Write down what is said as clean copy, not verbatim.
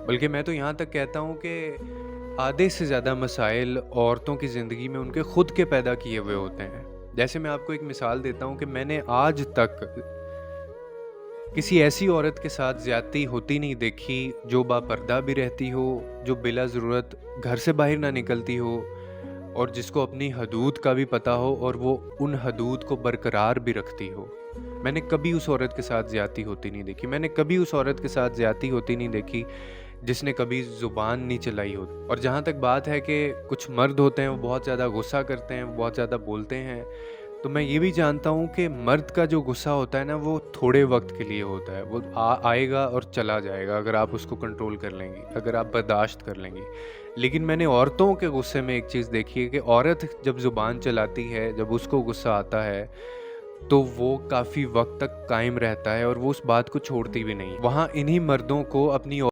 बल्कि मैं तो यहाँ तक कहता हूँ कि आधे से ज़्यादा मसाइल औरतों की ज़िंदगी में उनके खुद के पैदा किए हुए होते हैं। जैसे मैं आपको एक मिसाल देता हूँ कि मैंने आज तक किसी ऐसी औरत के साथ ज़्यादती होती नहीं देखी, जो बापर्दा भी रहती हो, जो बिला ज़रूरत घर से बाहर ना निकलती हो और जिसको अपनी हदूद का भी पता हो और वो उन हदूद को बरकरार भी रखती हो। मैंने कभी उस औरत के साथ ज़्यादती होती नहीं देखी। मैंने कभी उस औरत के साथ ज़्यादती होती नहीं देखी, जिसने कभी ज़ुबान नहीं चलाई हो। और जहाँ तक बात है कि कुछ मर्द होते हैं, वो बहुत ज़्यादा गुस्सा करते हैं, वो बहुत ज़्यादा बोलते हैं, तो मैं ये भी जानता हूँ कि मर्द का जो गुस्सा होता है ना, वो थोड़े वक़्त के लिए होता है। वो आएगा और चला जाएगा, अगर आप उसको कंट्रोल कर लेंगी, अगर आप बर्दाश्त कर लेंगी। लेकिन मैंने औरतों के गुस्से में एक चीज़ देखी है कि औरत जब ज़ुबान चलाती है, जब उसको गुस्सा आता है, तो वो काफ़ी वक़्त तक कायम रहता है और वो उस बात को छोड़ती भी नहीं। वहाँ इन्हीं मर्दों को अपनी